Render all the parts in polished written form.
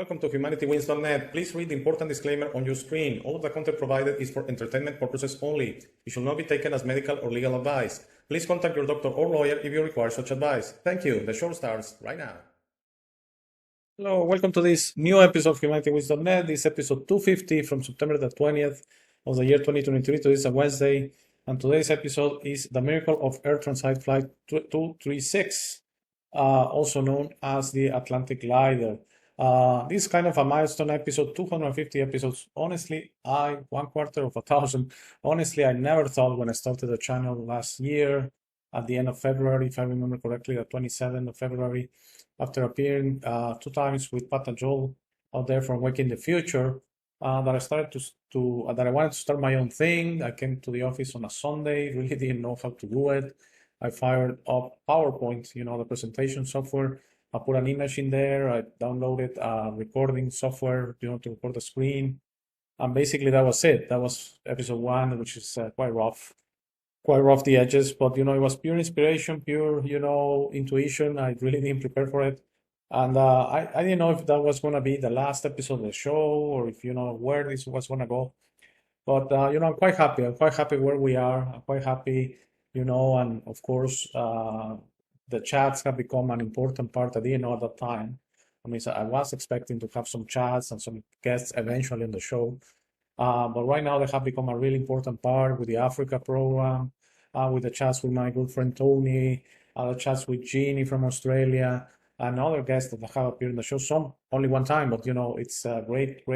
Welcome to HumanityWins.net. Please read the important disclaimer on your screen. All of the content provided is for entertainment purposes only. It should not be taken as medical or legal advice. Please contact your doctor or lawyer if you require such advice. Thank you. The show starts right now. Hello, welcome to this new episode of HumanityWins.net. This is episode 250 from September the 20th of the year 2023. Today is a Wednesday, and today's episode is The Miracle of Air Transite Flight 236, also known as the Atlantic Glider. This is kind of a milestone episode, 250 episodes. Honestly, one quarter of 1,000. Honestly, I never thought when I started the channel last year at the end of February, if I remember correctly, the 27th of February, after appearing 2 times with Pat and Joel out there from Waking the Future, that I started that I wanted to start my own thing. I came to the office on a Sunday, really didn't know how to do it. I fired up PowerPoint, the presentation software. I put an image in there. I downloaded recording software, to record the screen. And basically that was it. That was episode 1, which is quite rough the edges, but it was pure inspiration, pure, intuition. I really didn't prepare for it. And I didn't know if that was going to be the last episode of the show or if, where this was going to go. But, I'm quite happy. I'm quite happy where we are. I'm quite happy, and of course, the chats have become an important part. I didn't know at that time. So I was expecting to have some chats and some guests eventually on the show. But right now they have become a really important part with the Africa program, with the chats with my good friend Tony, the chats with Jeannie from Australia, and other guests that have appeared in the show. Some only one time, but it's great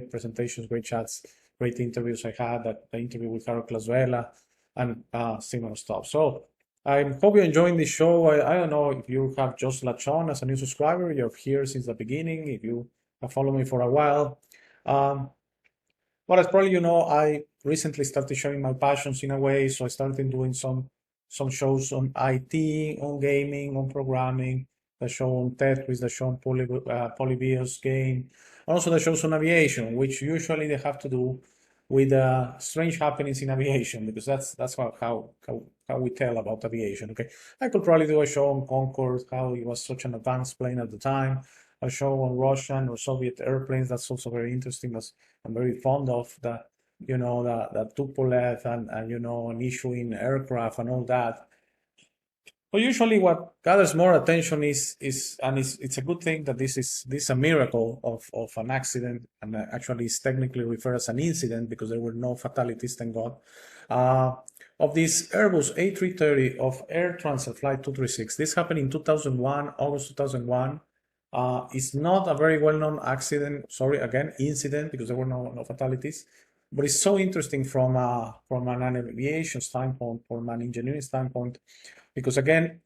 presentations, great chats, great interviews. I had the interview with Harold Clazuela and similar stuff. So I hope you're enjoying this show. I don't know if you have just latched on as a new subscriber. You're here since the beginning. If you have followed me for a while. But as probably I recently started sharing my passions in a way. So I started doing some shows on IT, on gaming, on programming, the show on Tetris, the show on Polybios game, and also the shows on aviation, which usually they have to do with strange happenings in aviation, because that's how we tell about aviation. Okay, I could probably do a show on Concorde, how it was such an advanced plane at the time, a show on Russian or Soviet airplanes. That's also very interesting. I'm very fond of the Tupolev and an issuing aircraft and all that. But usually what gathers more attention is it's a good thing that this is a miracle of an accident, and actually is technically referred as an incident because there were no fatalities, thank God, of this Airbus A330 of Air Transite Flight 236. This happened in 2001, August 2001. It's not a very well-known accident, incident, because there were no fatalities, but it's so interesting from an aviation standpoint, from an engineering standpoint, because again,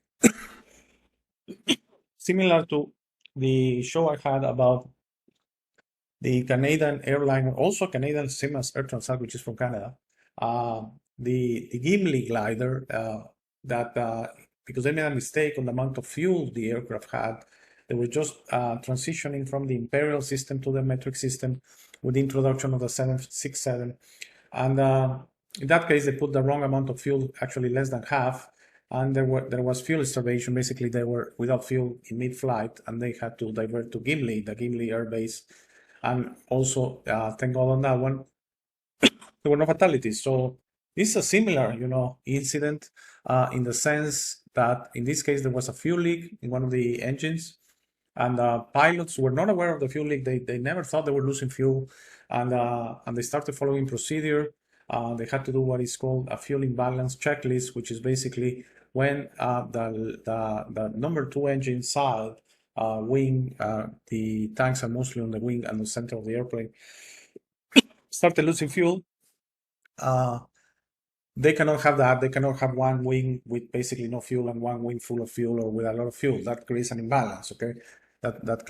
similar to the show I had about the Canadian airline, also Canadian Siemens Air Transat, which is from Canada, the Gimli glider, because they made a mistake on the amount of fuel the aircraft had. They were just transitioning from the imperial system to the metric system with the introduction of the 767. And in that case, they put the wrong amount of fuel, actually less than half. And there was fuel starvation. Basically, they were without fuel in mid-flight, and they had to divert to Gimli, the Gimli Air Base. And also, thank God on that one, there were no fatalities. So this is a similar, incident in the sense that in this case, there was a fuel leak in one of the engines. And pilots were not aware of the fuel leak. They never thought they were losing fuel, and they started following procedure. They had to do what is called a fuel imbalance checklist, which is basically when the number 2 engine side wing, the tanks are mostly on the wing and the center of the airplane, started losing fuel. They cannot have that. They cannot have one wing with basically no fuel and one wing full of fuel or with a lot of fuel. That creates an imbalance, okay? That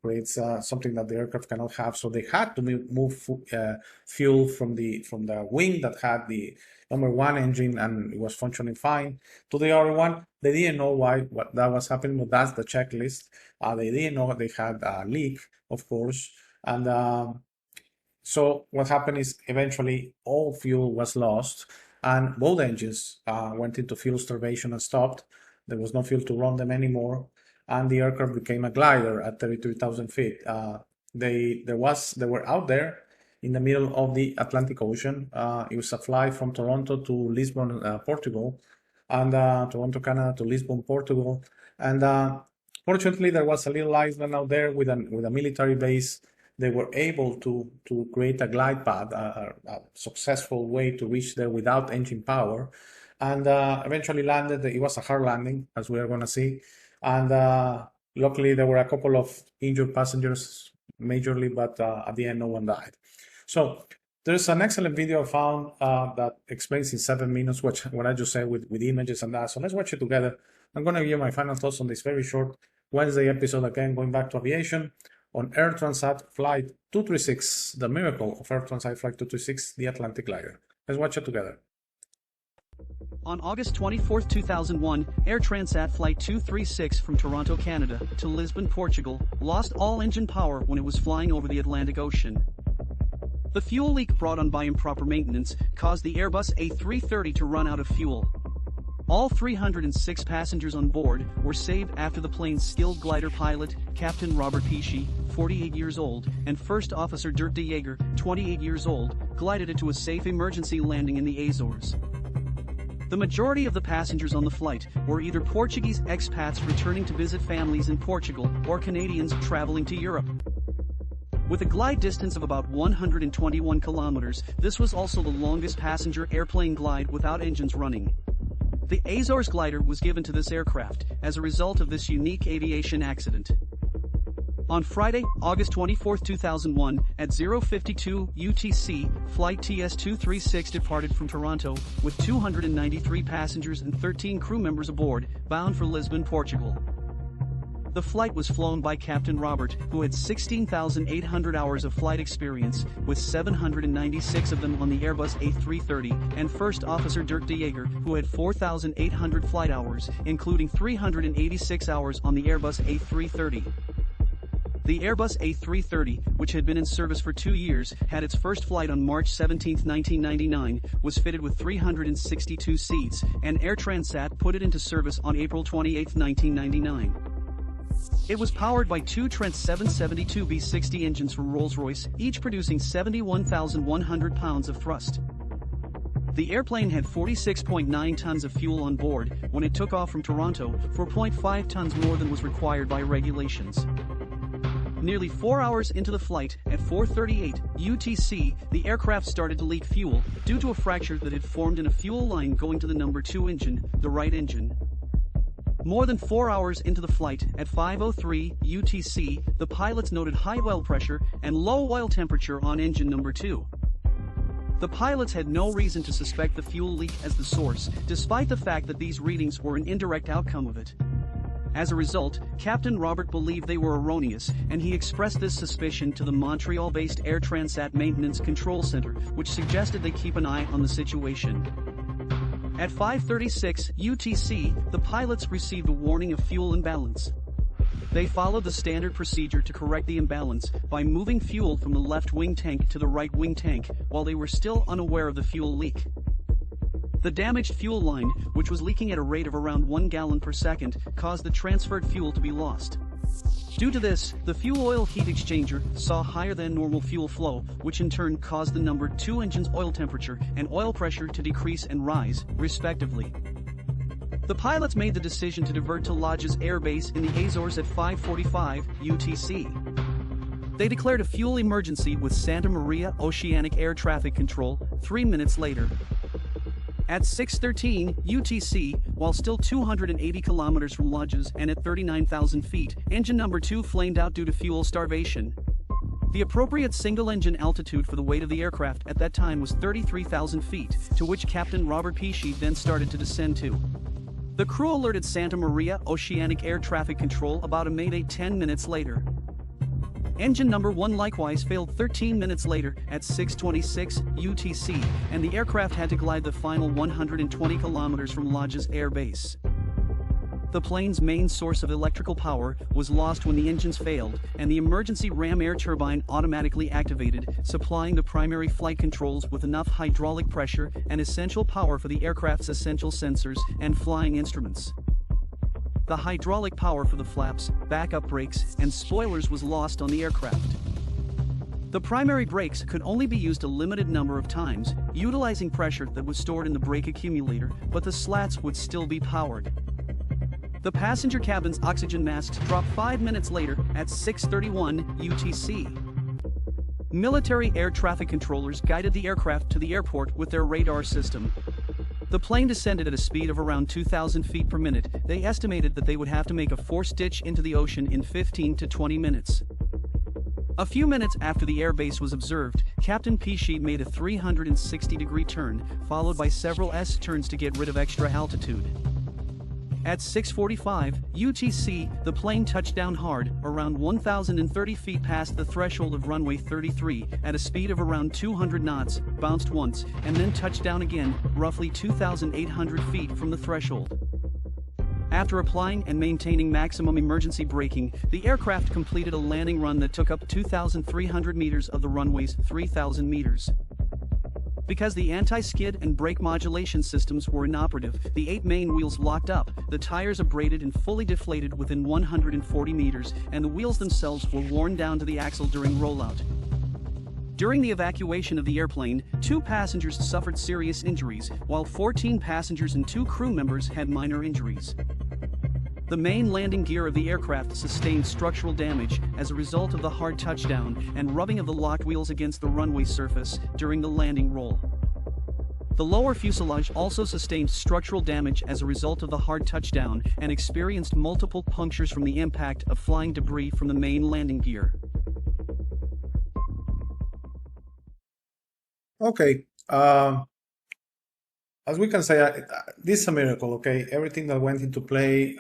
creates something that the aircraft cannot have. So they had to move fuel from the wing that had the number 1 engine and it was functioning fine to the other one. They didn't know what that was happening, but that's the checklist. They didn't know they had a leak, of course, and so what happened is eventually all fuel was lost, and both engines went into fuel starvation and stopped. There was no fuel to run them anymore, and the aircraft became a glider at 33,000 feet. they were out there in the middle of the Atlantic Ocean. It was a flight from Toronto to Lisbon, Portugal, and Toronto, Canada to Lisbon, Portugal. And fortunately, there was a little island out there with a military base. They were able to create a glide path, a successful way to reach there without engine power, and eventually landed. It was a hard landing, as we are going to see, and luckily there were a couple of injured passengers majorly, but at the end no one died. So there's an excellent video found that explains in 7 minutes what I just said with images and that. So let's watch it together. I'm going to give you my final thoughts on this very short Wednesday episode, again going back to aviation, on Air Transat Flight 236, the miracle of Air Transat Flight 236, the Atlantic glider. Let's watch it together. On August 24, 2001, Air Transat Flight 236 from Toronto, Canada, to Lisbon, Portugal, lost all engine power when it was flying over the Atlantic Ocean. The fuel leak brought on by improper maintenance caused the Airbus A330 to run out of fuel. All 306 passengers on board were saved after the plane's skilled glider pilot, Captain Robert Pesce, 48 years old, and First Officer Dirk de Jager, 28 years old, glided it to a safe emergency landing in the Azores. The majority of the passengers on the flight were either Portuguese expats returning to visit families in Portugal or Canadians traveling to Europe. With a glide distance of about 121 kilometers, this was also the longest passenger airplane glide without engines running. The Azores glider was given to this aircraft as a result of this unique aviation accident. On Friday, August 24, 2001, at 0:52 UTC, Flight TS-236 departed from Toronto with 293 passengers and 13 crew members aboard, bound for Lisbon, Portugal. The flight was flown by Captain Robert, who had 16,800 hours of flight experience, with 796 of them on the Airbus A330, and First Officer Dirk de Jager, who had 4,800 flight hours, including 386 hours on the Airbus A330. The Airbus A330, which had been in service for 2 years, had its first flight on March 17, 1999, was fitted with 362 seats, and Air Transat put it into service on April 28, 1999. It was powered by two Trent 772 B60 engines from Rolls-Royce, each producing 71,100 pounds of thrust. The airplane had 46.9 tons of fuel on board when it took off from Toronto, 4.5 tons more than was required by regulations. Nearly 4 hours into the flight, at 4:38 UTC, the aircraft started to leak fuel due to a fracture that had formed in a fuel line going to the number 2 engine, the right engine. More than 4 hours into the flight, at 5:03 UTC, the pilots noted high oil pressure and low oil temperature on engine number 2. The pilots had no reason to suspect the fuel leak as the source, despite the fact that these readings were an indirect outcome of it. As a result, Captain Robert believed they were erroneous, and he expressed this suspicion to the Montreal-based Air Transat Maintenance Control Center, which suggested they keep an eye on the situation. At 5:36 UTC, the pilots received a warning of fuel imbalance. They followed the standard procedure to correct the imbalance by moving fuel from the left wing tank to the right wing tank while they were still unaware of the fuel leak. The damaged fuel line, which was leaking at a rate of around 1 gallon per second, caused the transferred fuel to be lost. Due to this, the fuel oil heat exchanger saw higher than normal fuel flow, which in turn caused the number 2 engine's oil temperature and oil pressure to decrease and rise, respectively. The pilots made the decision to divert to Lodges Air Base in the Azores at 5:45 UTC. They declared a fuel emergency with Santa Maria Oceanic Air Traffic Control 3 minutes later. At 6:13 UTC, while still 280 kilometers from Lodges and at 39,000 feet, engine number 2 flamed out due to fuel starvation. The appropriate single-engine altitude for the weight of the aircraft at that time was 33,000 feet, to which Captain Robert Pesce then started to descend to. The crew alerted Santa Maria Oceanic Air Traffic Control about a mayday 10 minutes later. Engine number 1 likewise failed 13 minutes later at 6:26 UTC, and the aircraft had to glide the final 120 kilometers from Lodges Air Base. The plane's main source of electrical power was lost when the engines failed, and the emergency ram air turbine automatically activated, supplying the primary flight controls with enough hydraulic pressure and essential power for the aircraft's essential sensors and flying instruments. The hydraulic power for the flaps, backup brakes, and spoilers was lost on the aircraft. The primary brakes could only be used a limited number of times, utilizing pressure that was stored in the brake accumulator, but the slats would still be powered. The passenger cabin's oxygen masks dropped 5 minutes later at 6:31 UTC. Military air traffic controllers guided the aircraft to the airport with their radar system. The plane descended at a speed of around 2,000 feet per minute. They estimated that they would have to make a forced ditch into the ocean in 15 to 20 minutes. A few minutes after the airbase was observed, Captain Pesci made a 360-degree turn, followed by several S-turns to get rid of extra altitude. At 6:45 UTC, the plane touched down hard, around 1,030 feet past the threshold of runway 33, at a speed of around 200 knots, bounced once, and then touched down again, roughly 2,800 feet from the threshold. After applying and maintaining maximum emergency braking, the aircraft completed a landing run that took up 2,300 meters of the runway's 3,000 meters. Because the anti-skid and brake modulation systems were inoperative, the 8 main wheels locked up, the tires abraded and fully deflated within 140 meters, and the wheels themselves were worn down to the axle during rollout. During the evacuation of the airplane, 2 passengers suffered serious injuries, while 14 passengers and 2 crew members had minor injuries. The main landing gear of the aircraft sustained structural damage as a result of the hard touchdown and rubbing of the locked wheels against the runway surface during the landing roll. The lower fuselage also sustained structural damage as a result of the hard touchdown and experienced multiple punctures from the impact of flying debris from the main landing gear. Okay, as we can say, this is a miracle, okay? Everything that went into play,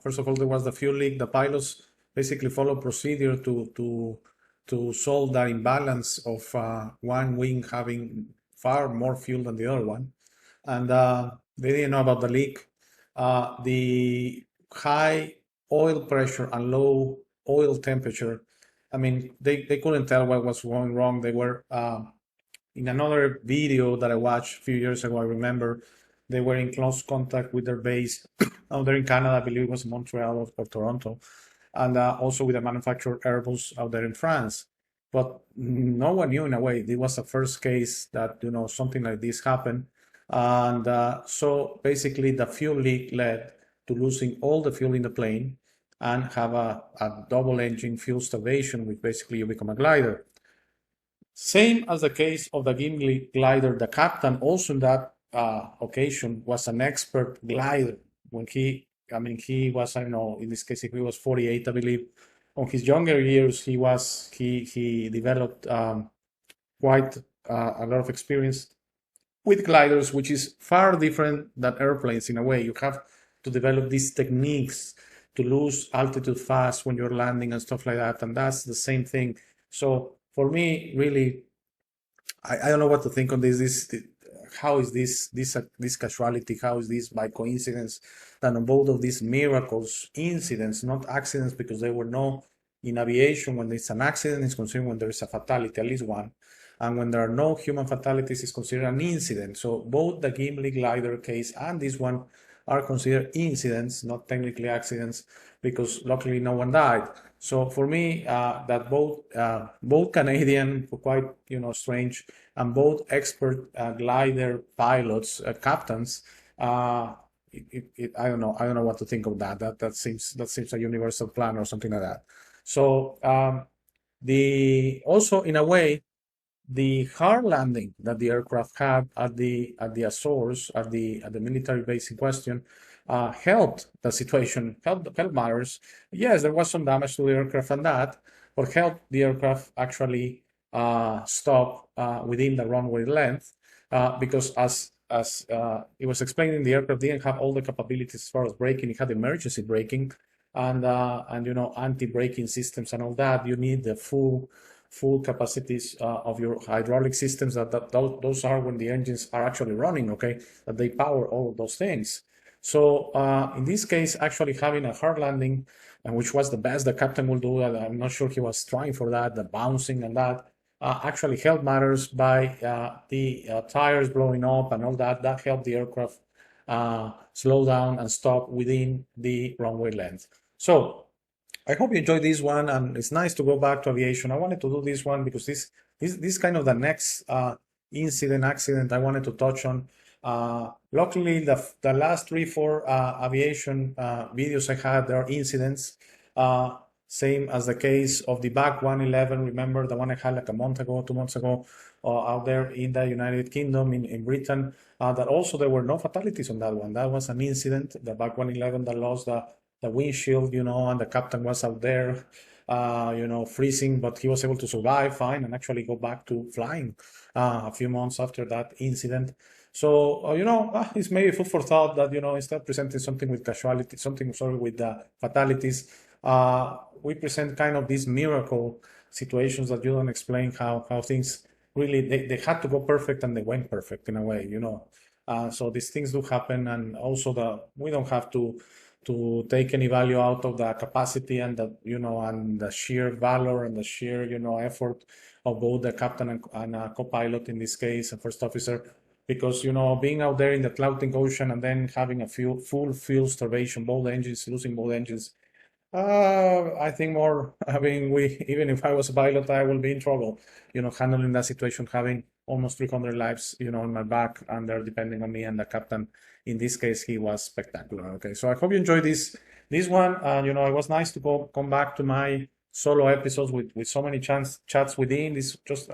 first of all, there was the fuel leak. The pilots basically followed procedure to solve that imbalance of one wing having far more fuel than the other one. And they didn't know about the leak. The high oil pressure and low oil temperature, I mean, they couldn't tell what was going wrong. They were... in another video that I watched a few years ago, I remember they were in close contact with their base out there in Canada, I believe it was Montreal or Toronto, and also with the manufacturer Airbus out there in France. But no one knew in a way. It was the first case that, something like this happened. And so basically the fuel leak led to losing all the fuel in the plane and have a double engine fuel starvation, which basically you become a glider. Same as the case of the Gimli glider, the captain also in that occasion was an expert glider. When he was, I don't know, in this case, he was 48, I believe. On his younger years, he developed quite a lot of experience with gliders, which is far different than airplanes in a way. You have to develop these techniques to lose altitude fast when you're landing and stuff like that, and that's the same thing. So for me, really, I don't know what to think on this. How is this casualty? How is this by coincidence that on both of these miracles, incidents, not accidents, because there were no in aviation. When it's an accident, it's considered when there is a fatality, at least one, and when there are no human fatalities, it's considered an incident. So both the Gimli glider case and this one are considered incidents, not technically accidents, because luckily no one died. So for me, that both Canadian, quite strange, and both expert glider pilots, captains, I don't know what to think of that. That seems a universal plan or something like that. So also in a way, the hard landing that the aircraft had at the Azores, at the military base in question, helped the situation, helped matters. Yes, there was some damage to the aircraft and that, but helped the aircraft actually stop within the runway length, because as it was explaining, the aircraft didn't have all the capabilities as far as braking. It had emergency braking and anti-braking systems and all that. You need the full capacities of your hydraulic systems. Those are when the engines are actually running, okay, that they power all of those things. So in this case, actually having a hard landing, which was the best the captain will do, I'm not sure he was trying for that, the bouncing and that, actually helped matters by the tires blowing up and all that. That helped the aircraft slow down and stop within the runway length. So I hope you enjoyed this one, and it's nice to go back to aviation. I wanted to do this one because this kind of the next accident I wanted to touch on. Luckily, the last 3-4 aviation videos I had, there are incidents. Same as the case of the BAC 111. Remember the one I had like a month ago, 2 months ago, out there in the United Kingdom, in Britain. That also there were no fatalities on that one. That was an incident, the BAC 111 that lost the windshield, and the captain was out there, freezing, but he was able to survive fine and actually go back to flying a few months after that incident. So, it's maybe food for thought that, instead of presenting something with with fatalities, we present kind of these miracle situations that you don't explain how things really, they had to go perfect and they went perfect in a way, So these things do happen, and also we don't have to take any value out of the capacity and and the sheer valor and the sheer, effort of both the captain and co-pilot in this case, and first officer, because, being out there in the Atlantic Ocean and then having a full fuel starvation, losing both engines, I think even if I was a pilot, I will be in trouble, handling that situation, having almost 300 lives, on my back, and they're depending on me and the captain. In this case, he was spectacular. Okay, so I hope you enjoyed this one. And it was nice to come back to my solo episodes with so many chats within. This just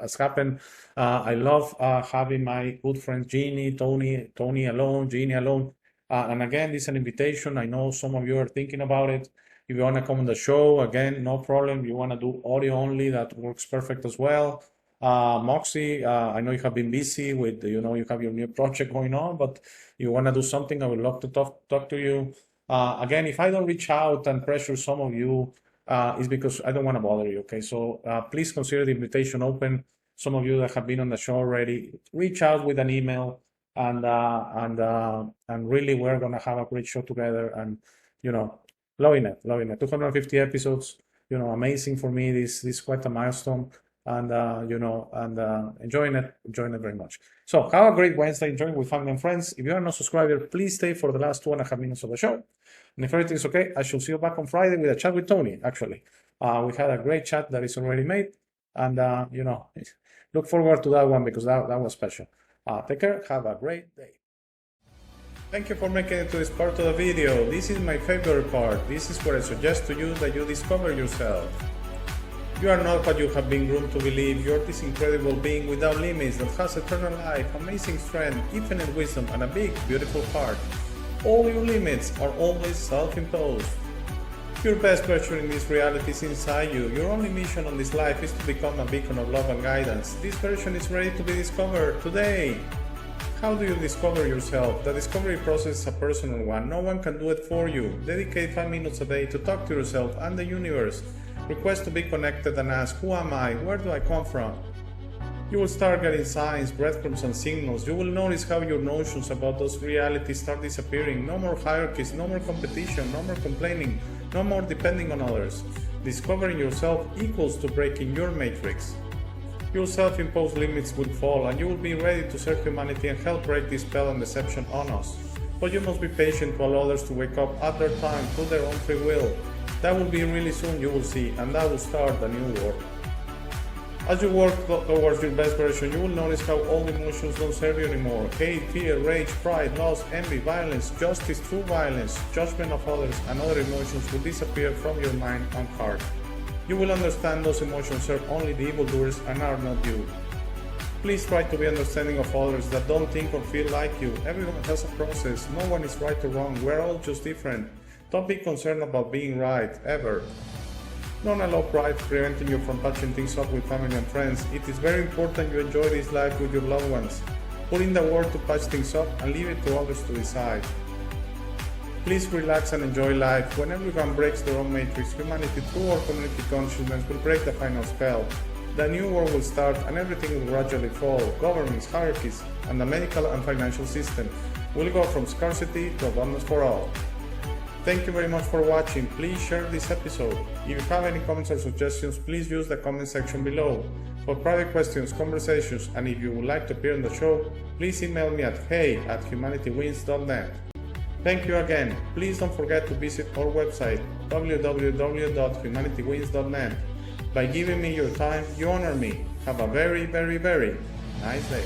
has happened. I love having my good friends Jeannie, Tony alone, Jeannie alone. And again, this is an invitation. I know some of you are thinking about it. If you want to come on the show, again, no problem. You want to do audio only, that works perfect as well. Moxie, I know you have been busy with, you have your new project going on, but you want to do something, I would love to talk to you. Again, if I don't reach out and pressure some of you, it's because I don't want to bother you, okay? So please consider the invitation open. Some of you that have been on the show already, reach out with an email, and really we're going to have a great show together, and, loving it. 250 episodes, amazing for me. This is quite a milestone. And enjoying it very much. So have a great Wednesday, enjoying with family and friends. If you are not subscribed, please stay for the last 2.5 minutes of the show. And if everything is okay, I shall see you back on Friday with a chat with Tony. Actually, we had a great chat that is already made, and look forward to that one because that was special. Take care. Have a great day. Thank you for making it to this part of the video. This is my favorite part. This is where I suggest to you that you discover yourself. You are not what you have been groomed to believe. You are this incredible being without limits that has eternal life, amazing strength, infinite wisdom, and a big, beautiful heart. All your limits are always self-imposed. Your best version in this reality is inside you. Your only mission on this life is to become a beacon of love and guidance. This version is ready to be discovered today. How do you discover yourself? The discovery process is a personal one. No one can do it for you. Dedicate 5 minutes a day to talk to yourself and the universe. Request to be connected and ask, who am I? Where do I come from? You will start getting signs, breadcrumbs, and signals. You will notice how your notions about those realities start disappearing. No more hierarchies, no more competition, no more complaining, no more depending on others. Discovering yourself equals to breaking your matrix. Your self-imposed limits will fall, and you will be ready to serve humanity and help break this spell and deception on us. But you must be patient to allow others to wake up at their time through their own free will. That will be really soon, you will see, and that will start the new work. As you work towards your best version, you will notice how all emotions don't serve you anymore. Hate, fear, rage, pride, loss, envy, violence, justice, true violence, judgment of others, and other emotions will disappear from your mind and heart. You will understand those emotions serve only the evildoers and are not you. Please try to be understanding of others that don't think or feel like you. Everyone has a process. No one is right or wrong. We're all just different. Don't be concerned about being right, ever. Don't allow pride preventing you from patching things up with family and friends. It is very important you enjoy this life with your loved ones. Put in the work to patch things up and leave it to others to decide. Please relax and enjoy life. When everyone breaks their own matrix, humanity through our community consciousness will break the final spell. The new world will start and everything will gradually fall. Governments, hierarchies, and the medical and financial system will go from scarcity to abundance for all. Thank you very much for watching. Please share this episode. If you have any comments or suggestions, please use the comment section below. For private questions, conversations, and if you would like to appear on the show, please email me at hey@humanitywins.net. Thank you again. Please don't forget to visit our website www.humanitywins.net. By giving me your time, you honor me. Have a very, very, very nice day.